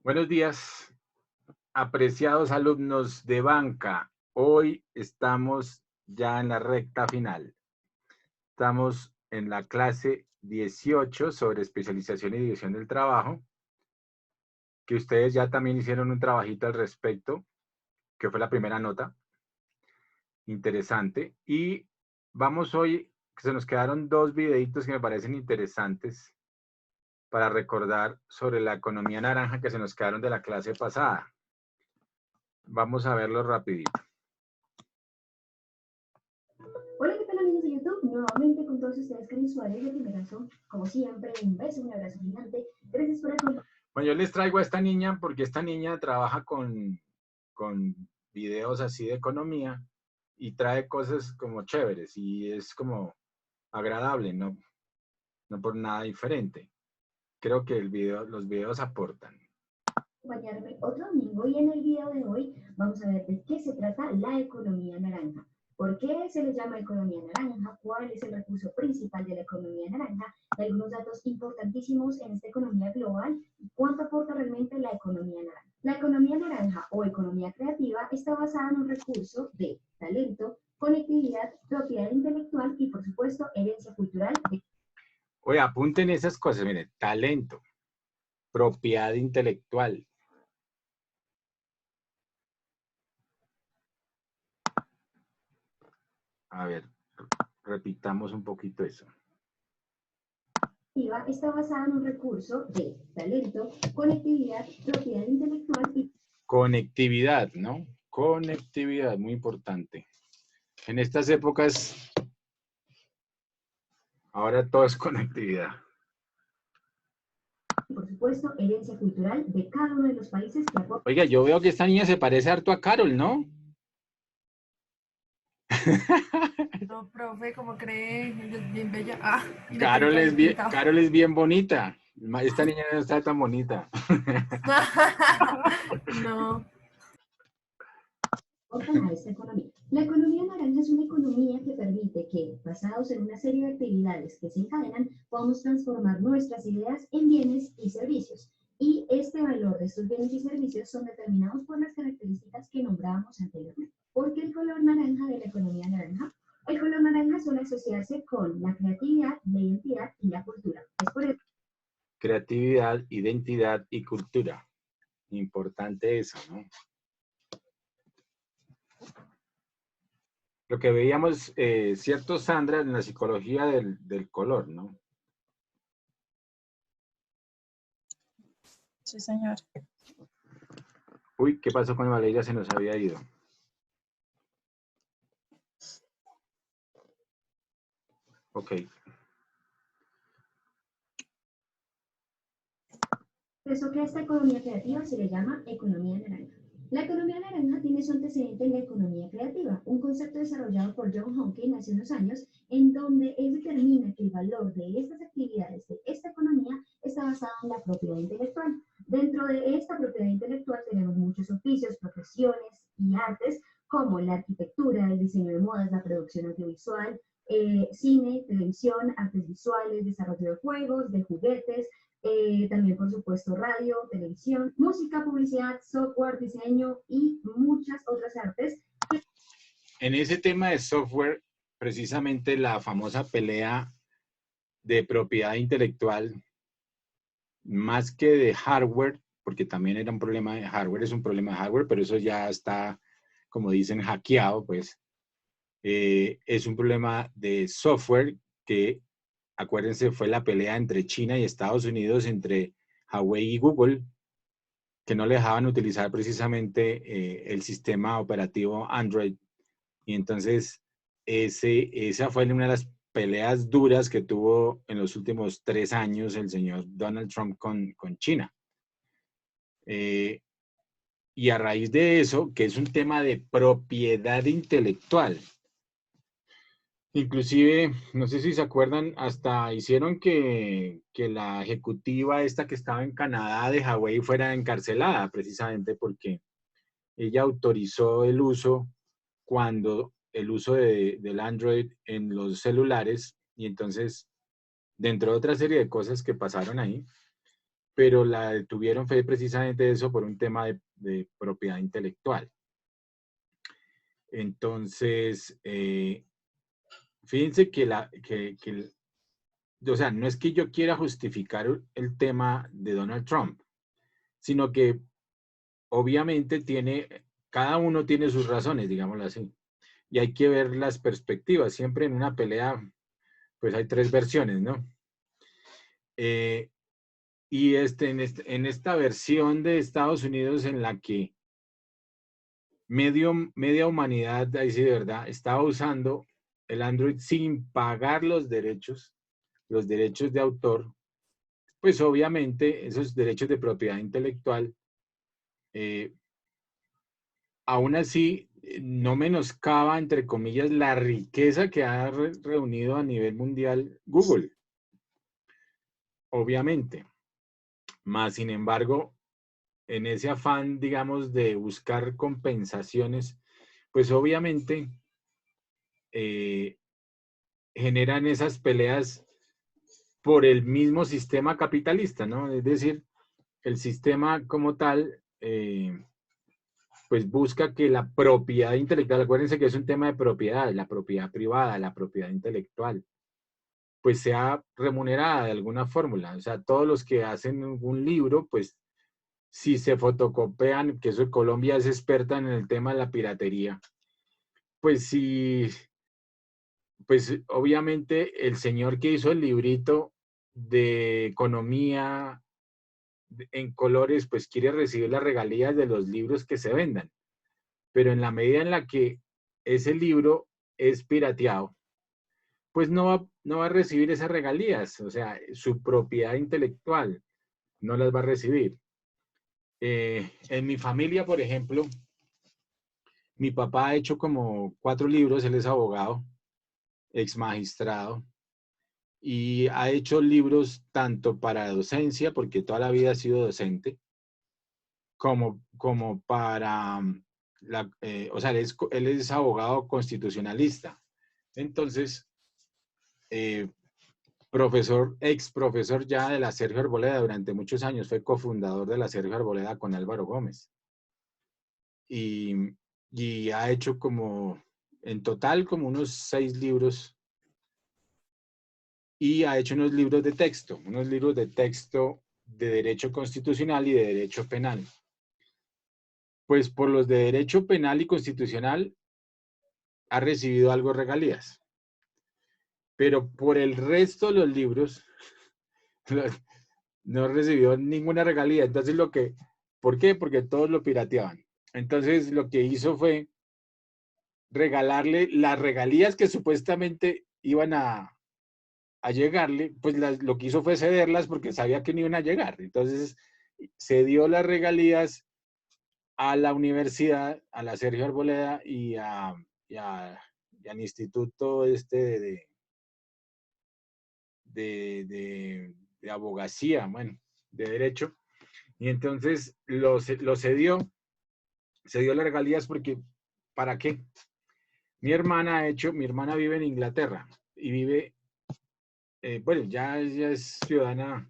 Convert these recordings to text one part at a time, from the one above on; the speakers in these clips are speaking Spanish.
Buenos días, apreciados alumnos de banca. Hoy estamos ya en la recta final. Estamos en la clase 18 sobre especialización y división del trabajo, que ustedes ya también hicieron un trabajito al respecto, que fue la primera nota. Interesante. Y vamos hoy, que se nos quedaron dos videitos que me parecen interesantes para recordar sobre la economía naranja que se nos quedaron de la clase pasada. Vamos a verlo rapidito. Hola, ¿qué tal amigos de YouTube? Nuevamente con todos ustedes, Karen Suárez de Primerazo. Como siempre, un beso, un abrazo gigante. Gracias por acompañarnos. Bueno, yo les traigo a esta niña porque esta niña trabaja con videos así de economía y trae cosas como chéveres y es como agradable, no por nada diferente. Creo que los videos aportan. Acompañarme otro domingo y en el video de hoy vamos a ver de qué se trata la economía naranja. ¿Por qué se le llama economía naranja? ¿Cuál es el recurso principal de la economía naranja? Y algunos datos importantísimos en esta economía global y cuánto aporta realmente la economía naranja. La economía naranja o economía creativa está basada en un recurso de talento, conectividad, propiedad intelectual y por supuesto herencia cultural. Oye, apunten esas cosas, miren, talento, propiedad intelectual. A ver, repitamos un poquito eso. Está basada en un recurso de talento, conectividad, propiedad intelectual y Conectividad, ¿no? Conectividad, muy importante. En estas épocas, ahora todo es conectividad. por supuesto herencia cultural de cada uno de los países que aportan. Oiga, yo veo que esta niña se parece harto a Carol, ¿no? No, profe, como cree, ella es bien bella. Ah, y le tiene el Carol es cabello bien, pintado. Carol es bien bonita. Esta niña no está tan bonita. No. A esta economía. La economía naranja es una economía que permite que, basados en una serie de actividades que se encadenan, podamos transformar nuestras ideas en bienes y servicios. Y este valor de estos bienes y servicios son determinados por las características que nombrábamos anteriormente. ¿Por qué el color naranja de la economía naranja? El color naranja suele asociarse con la creatividad, la identidad y la cultura. Es por eso. Creatividad, identidad y cultura. Importante eso, ¿no? Lo que veíamos, cierto, Sandra, en la psicología del color, ¿no? Sí, señor. Uy, ¿qué pasó con Valeria? Se nos había ido. Ok. Por eso que a esta economía creativa se le llama economía naranja. La economía naranja tiene su antecedente en la economía creativa, un concepto desarrollado por John Hawking hace unos años, en donde él determina que el valor de estas actividades de esta economía está basado en la propiedad intelectual. Dentro de esta propiedad intelectual tenemos muchos oficios, profesiones y artes, como la arquitectura, el diseño de modas, la producción audiovisual, cine, televisión, artes visuales, desarrollo de juegos, de juguetes, también, por supuesto, radio, televisión, música, publicidad, software, diseño y muchas otras artes. En ese tema de software, precisamente la famosa pelea de propiedad intelectual, más que de hardware, porque también era un problema de hardware, es un problema de hardware, pero eso ya está, como dicen, hackeado, pues. Es un problema de software que, acuérdense, fue la pelea entre China y Estados Unidos, entre Huawei y Google, que no le dejaban utilizar precisamente el sistema operativo Android. Y entonces, esa fue una de las peleas duras que tuvo en los últimos 3 años el señor Donald Trump con China. Y a raíz de eso, que es un tema de propiedad intelectual, inclusive, no sé si se acuerdan, hasta hicieron que la ejecutiva esta que estaba en Canadá de Huawei fuera encarcelada, precisamente porque ella autorizó el uso del Android en los celulares, y entonces, dentro de otra serie de cosas que pasaron ahí, pero la detuvieron fue precisamente eso por un tema de propiedad intelectual. Entonces, fíjense o sea, no es que yo quiera justificar el tema de Donald Trump, sino que obviamente cada uno tiene sus razones, digámoslo así. Y hay que ver las perspectivas. Siempre en una pelea, pues hay tres versiones, ¿no? Y en esta versión de Estados Unidos en la que media humanidad, ahí sí de verdad, estaba usando el Android sin pagar los derechos de autor, pues obviamente esos derechos de propiedad intelectual, aún así, no menoscaba, entre comillas, la riqueza que ha reunido a nivel mundial Google, obviamente. Más sin embargo, en ese afán, digamos, de buscar compensaciones, pues obviamente generan esas peleas por el mismo sistema capitalista, ¿no? Es decir, el sistema como tal, pues busca que la propiedad intelectual, acuérdense que es un tema de propiedad, la propiedad privada, la propiedad intelectual, pues sea remunerada de alguna fórmula. O sea, todos los que hacen un libro, pues si se fotocopian, que eso Colombia es experta en el tema de la piratería, pues sí, pues obviamente el señor que hizo el librito de economía en colores, pues quiere recibir las regalías de los libros que se vendan. Pero en la medida en la que ese libro es pirateado, pues no va a recibir esas regalías, o sea, su propiedad intelectual no las va a recibir. En mi familia, por ejemplo, mi papá ha hecho como 4 libros, él es abogado, ex magistrado, y ha hecho libros tanto para docencia, porque toda la vida ha sido docente, como para, o sea, él es abogado constitucionalista. Entonces, ex profesor ya de la Sergio Arboleda durante muchos años, fue cofundador de la Sergio Arboleda con Álvaro Gómez. Y ha hecho en total como unos 6 libros, y ha hecho unos libros de texto de derecho constitucional y de derecho penal. Pues por los de derecho penal y constitucional ha recibido algo de regalías, pero por el resto de los libros no recibió ninguna regalía. Entonces ¿por qué? Porque todos lo pirateaban. Entonces lo que hizo fue regalarle las regalías que supuestamente iban a llegarle, pues lo que hizo fue cederlas porque sabía que no iban a llegar. Entonces cedió las regalías a la universidad, a la Sergio Arboleda y al instituto de abogacía, bueno, de derecho. Y entonces lo cedió las regalías porque, ¿para qué? Mi hermana vive en Inglaterra y vive, bueno, ya es ciudadana,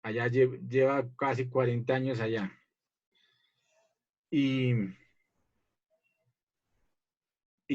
allá lleva casi 40 años allá. Y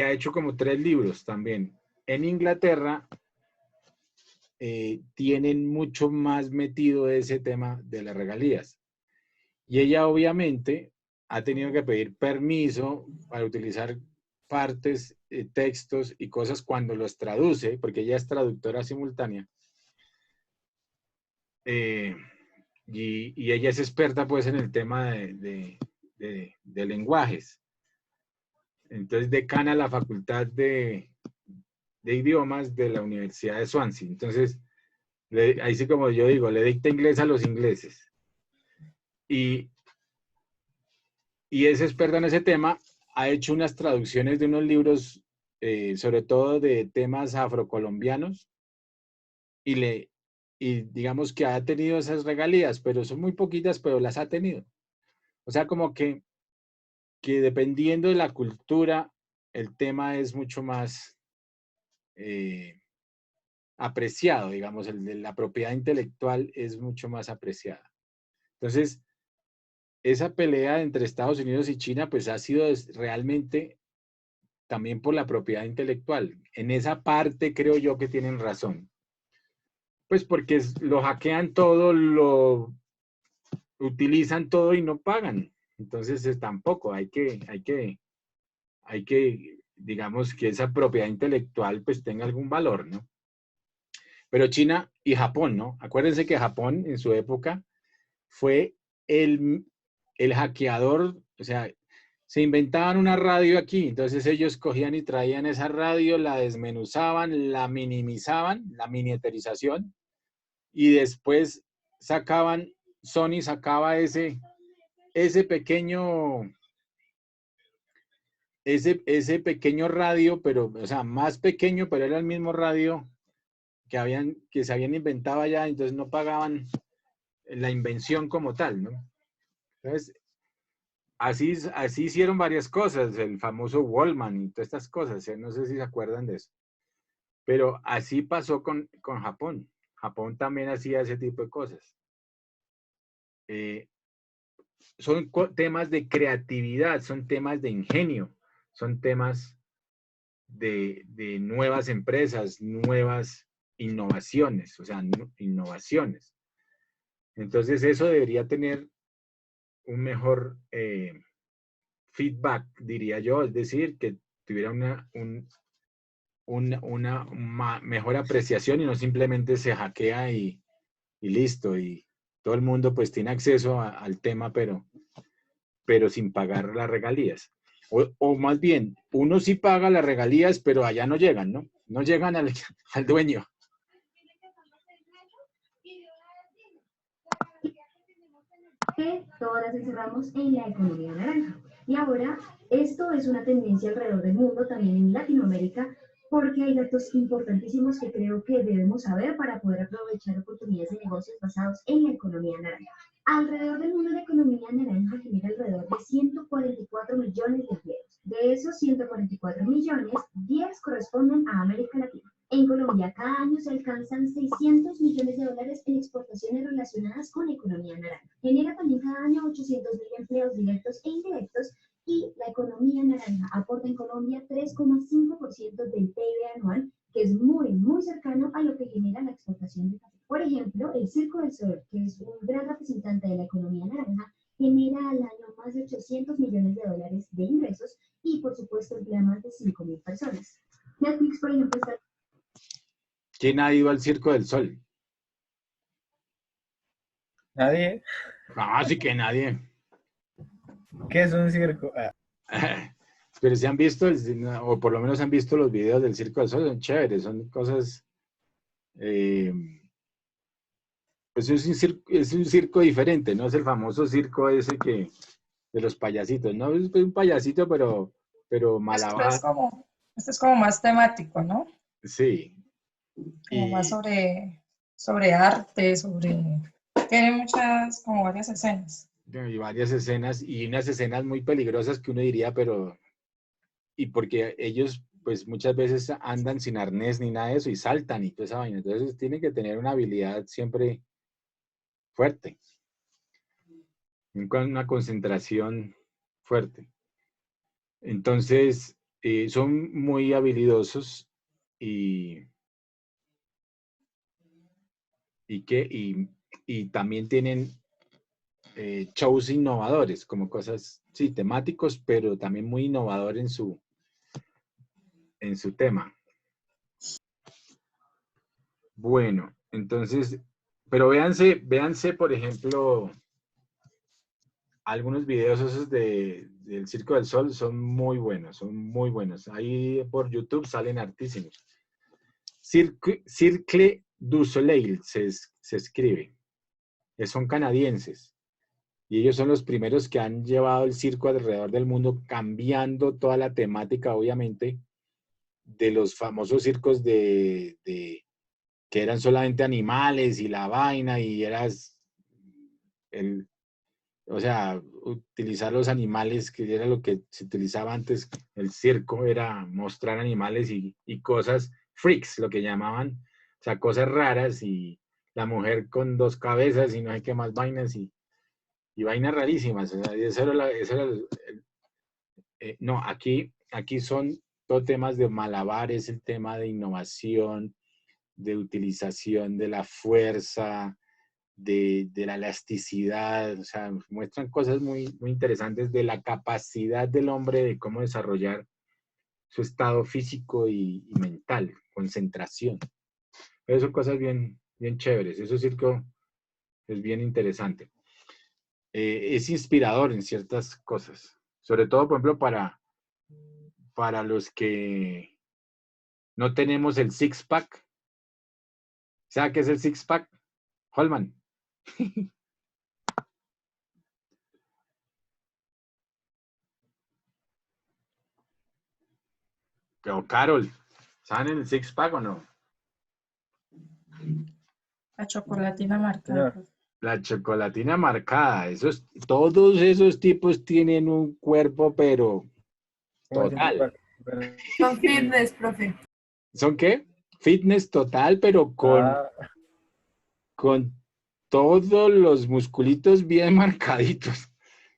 ha hecho como 3 libros también. En Inglaterra tienen mucho más metido ese tema de las regalías. Y ella obviamente ha tenido que pedir permiso para utilizar partes, textos y cosas cuando los traduce, porque ella es traductora simultánea. Y ella es experta pues en el tema de lenguajes. Entonces decana la Facultad de Idiomas de la Universidad de Swansea. Entonces, ahí sí como yo digo, le dicta inglés a los ingleses. Y es experta en ese tema, ha hecho unas traducciones de unos libros, sobre todo de temas afrocolombianos, y digamos que ha tenido esas regalías, pero son muy poquitas, pero las ha tenido. O sea, como que dependiendo de la cultura, el tema es mucho más apreciado, digamos, el de la propiedad intelectual es mucho más apreciada. Entonces, esa pelea entre Estados Unidos y China, pues ha sido realmente también por la propiedad intelectual. En esa parte creo yo que tienen razón. Pues porque lo hackean todo, lo utilizan todo y no pagan. Entonces tampoco hay que, digamos, que esa propiedad intelectual pues tenga algún valor, ¿no? Pero China y Japón, ¿no? Acuérdense que Japón en su época fue el hackeador, o sea, se inventaban una radio aquí, entonces ellos cogían y traían esa radio, la desmenuzaban, la minimizaban, la miniaturización, y después sacaban, Sony sacaba ese pequeño, ese pequeño radio, pero, o sea, más pequeño, pero era el mismo radio que se habían inventado allá, entonces no pagaban la invención como tal, ¿no? Entonces, así hicieron varias cosas, el famoso Wallman y todas estas cosas, no sé si se acuerdan de eso. Pero así pasó con Japón. Japón también hacía ese tipo de cosas. Son temas de creatividad, son temas de ingenio, son temas de nuevas empresas, nuevas innovaciones, o sea, innovaciones. Entonces eso debería tener un mejor feedback, diría yo, es decir, que tuviera una mejor apreciación y no simplemente se hackea y listo, y todo el mundo pues tiene acceso al tema, pero sin pagar las regalías. O más bien, uno sí paga las regalías, pero allá no llegan, ¿no? No llegan al dueño. Que todas las encerramos en la economía naranja. Y ahora esto es una tendencia alrededor del mundo, también en Latinoamérica, porque hay datos importantísimos que creo que debemos saber para poder aprovechar oportunidades de negocios basados en la economía naranja. Alrededor del mundo, la economía naranja genera alrededor de 144 millones de empleos. De esos 144 millones, 10 corresponden a América Latina. En Colombia, cada año se alcanzan 600 millones de dólares en exportaciones relacionadas con la economía naranja. Genera también cada año 800.000 empleos directos e indirectos y la economía naranja aporta en Colombia 3,5% del PIB anual, que es muy, muy cercano a lo que genera la exportación de café. Por ejemplo, el Circo del Sol, que es un gran representante de la economía naranja, genera al año más de 800 millones de dólares de ingresos y, por supuesto, emplea más de 5.000 personas. Netflix, por ejemplo, está... ¿Quién ha ido al Circo del Sol? Nadie. Ah, sí que nadie. ¿Qué es un circo? Pero si han visto, o por lo menos han visto los videos del Circo del Sol, son chéveres, son cosas... pues es un circo diferente, no es el famoso circo ese que de los payasitos, no es un payasito, pero malabar. Esto es como más temático, ¿no? Sí. Como más sobre arte, tiene muchas, como varias escenas. Y varias escenas, y unas escenas muy peligrosas que uno diría, y porque ellos pues muchas veces andan sin arnés ni nada de eso y saltan y toda esa vaina, entonces tienen que tener una habilidad siempre fuerte, una concentración fuerte. Entonces, son muy habilidosos y también tienen shows innovadores, como cosas, sí, temáticos, pero también muy innovador en su tema. Bueno, entonces, pero véanse, por ejemplo, algunos videos esos del Circo del Sol son muy buenos, Ahí por YouTube salen hartísimos. Cirque du Soleil se escribe. Son canadienses. Y ellos son los primeros que han llevado el circo alrededor del mundo, cambiando toda la temática, obviamente, de los famosos circos que eran solamente animales y la vaina, y o sea, utilizar los animales, que era lo que se utilizaba antes, el circo era mostrar animales y cosas, freaks, lo que llamaban, O sea, cosas raras y la mujer con dos cabezas y no sé qué más vainas y vainas rarísimas. O sea, no, aquí son todo temas de malabares, el tema de innovación, de utilización de la fuerza, de la elasticidad, o sea, muestran cosas muy, muy interesantes de la capacidad del hombre de cómo desarrollar su estado físico y mental, concentración. Eso son cosas bien, bien chéveres. Eso circo es bien interesante. Es inspirador en ciertas cosas, sobre todo, por ejemplo, para los que no tenemos el six-pack. ¿Sabe qué es el six-pack? Holman. O Carol, ¿saben el six-pack o no? La chocolatina marcada. Señor, La chocolatina marcada. Todos esos tipos tienen un cuerpo, pero ¿cómo es total. Son fitness, profe. ¿Son qué? Fitness total, pero con todos los musculitos bien marcaditos.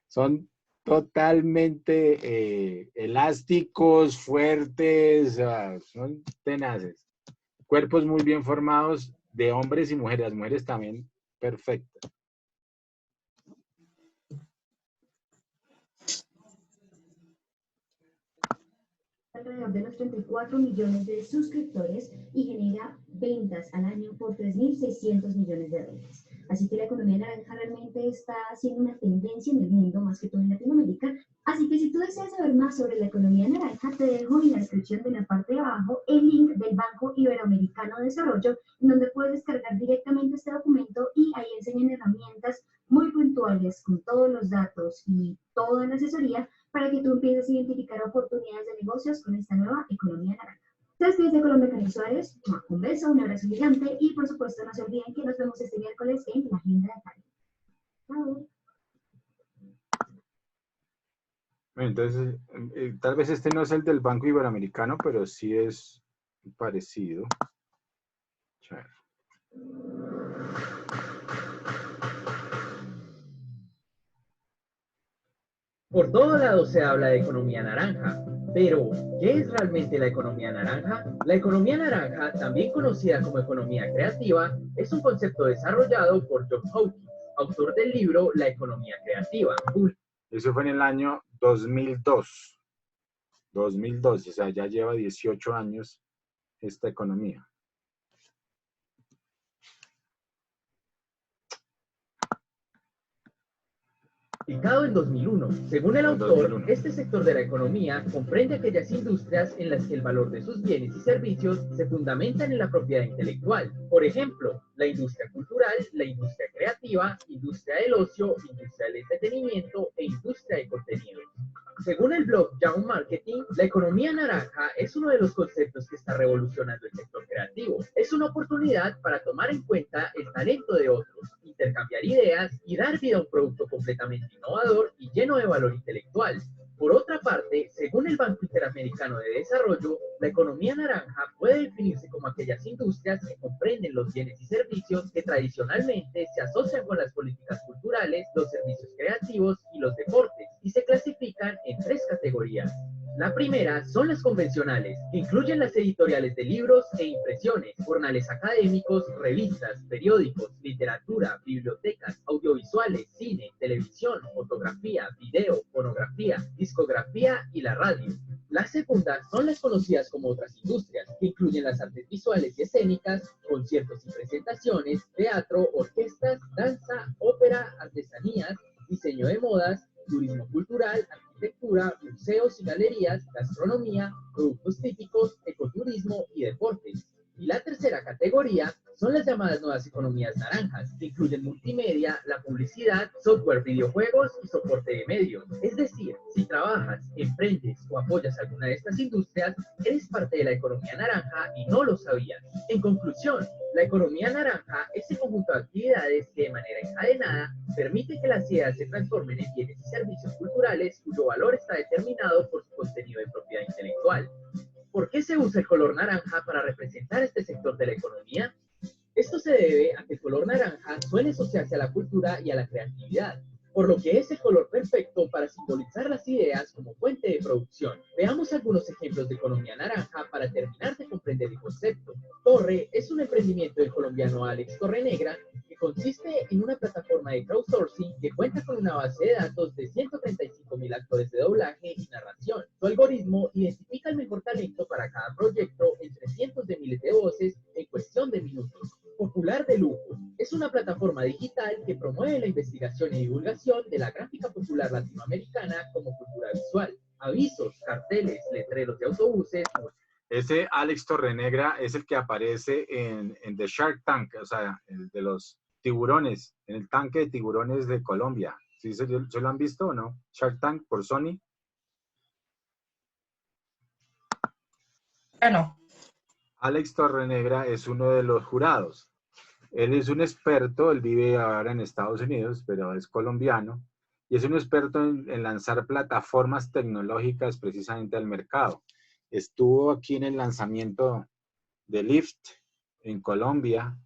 Son totalmente elásticos, fuertes, son tenaces. Cuerpos muy bien formados de hombres y mujeres. Las mujeres también perfectas. Alrededor de los 34 millones de suscriptores y genera ventas al año por 3.600 millones de dólares. Así que la economía naranja realmente está siendo una tendencia en el mundo, más que todo en Latinoamérica. Así que si tú deseas saber más sobre la economía naranja, te dejo en la descripción de la parte de abajo el link del Banco Iberoamericano de Desarrollo, en donde puedes descargar directamente este documento y ahí enseñan herramientas muy puntuales con todos los datos y toda la asesoría para que tú empieces a identificar oportunidades de negocios con esta nueva economía naranja. ¿Sabes qué es de Colombia, Cani Suárez? Un beso, un abrazo gigante y por supuesto no se olviden que nos vemos este miércoles en la Agenda de Cali. Chao. Bueno, entonces, tal vez este no es el del Banco Iberoamericano, pero sí es parecido. Chévere. Por todo lado se habla de economía naranja, pero ¿qué es realmente la economía naranja? La economía naranja, también conocida como economía creativa, es un concepto desarrollado por John Hawkins, autor del libro La economía creativa. Eso fue en el año 2002. 2002, o sea, ya lleva 18 años esta economía. Publicado en 2001. Según el autor, 2001. este sector de la economía comprende aquellas industrias en las que el valor de sus bienes y servicios se fundamentan en la propiedad intelectual. Por ejemplo, la industria cultural, la industria creativa, industria del ocio, industria del entretenimiento e industria de contenidos. Según el blog Young Marketing, la economía naranja es uno de los conceptos que está revolucionando el sector creativo. Es una oportunidad para tomar en cuenta el talento de otros, intercambiar ideas y dar vida a un producto completamente innovador y lleno de valor intelectual. Por otra parte, según el Banco Interamericano de Desarrollo, la economía naranja puede definirse como aquellas industrias que comprenden los bienes y servicios que tradicionalmente se asocian con las políticas culturales, los servicios creativos y los deportes, y se clasifican en tres categorías. La primera son las convencionales, que incluyen las editoriales de libros e impresiones, jornales académicos, revistas, periódicos, literatura, bibliotecas, audiovisuales, cine, televisión, fotografía, video, fonografía, discografía y la radio. La segunda son las conocidas como otras industrias, que incluyen las artes visuales y escénicas, conciertos y presentaciones, teatro, orquestas, danza, ópera, artesanías, diseño de modas, turismo cultural, arquitectura, museos y galerías, gastronomía, productos típicos, ecoturismo y deportes. Y la tercera categoría son las llamadas nuevas economías naranjas, que incluyen multimedia, la publicidad, software, videojuegos y soporte de medios. Es decir, si trabajas, emprendes o apoyas alguna de estas industrias, eres parte de la economía naranja y no lo sabías. En conclusión, la economía naranja es el conjunto de actividades que de manera encadenada permite que las ideas se transformen en bienes y servicios culturales cuyo valor está determinado por su contenido de propiedad intelectual. ¿Por qué se usa el color naranja para representar este sector de la economía? Esto se debe a que el color naranja suele asociarse a la cultura y a la creatividad, por lo que es el color perfecto para simbolizar las ideas como fuente de producción. Veamos algunos ejemplos de economía naranja para terminar de comprender el concepto. Torre es un emprendimiento del colombiano Alex Torrenegra que consiste en una plataforma de crowdsourcing que cuenta con una base de datos de 135.000 actores de doblaje y narración. Su algoritmo identifica el mejor talento para cada proyecto entre cientos de miles de voces en cuestión de minutos. Popular de Lujo es una plataforma digital que promueve la investigación y divulgación de la gráfica popular latinoamericana como cultura visual. Avisos, carteles, letreros de autobuses. Ese Alex Torrenegra es el que aparece en The Shark Tank, o sea, el de los tiburones, en el tanque de tiburones de Colombia. ¿Sí se lo han visto o no? Shark Tank por Sony. Bueno, Alex Torrenegra es uno de los jurados. Él es un experto, él vive ahora en Estados Unidos, pero es colombiano, y es un experto en lanzar plataformas tecnológicas precisamente al mercado. Estuvo aquí en el lanzamiento de Lyft en Colombia,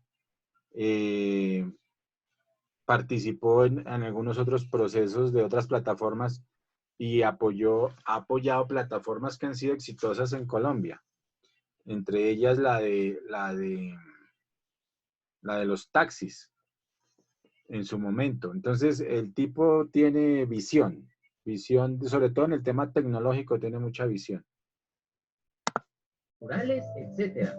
participó en algunos otros procesos de otras plataformas y ha apoyado plataformas que han sido exitosas en Colombia, entre ellas la de los taxis en su momento. Entonces, el tipo tiene visión, sobre todo en el tema tecnológico, tiene mucha visión. Murales, etc.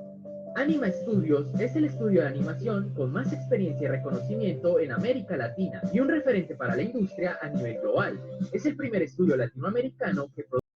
Anima Studios es el estudio de animación con más experiencia y reconocimiento en América Latina y un referente para la industria a nivel global. Es el primer estudio latinoamericano que produce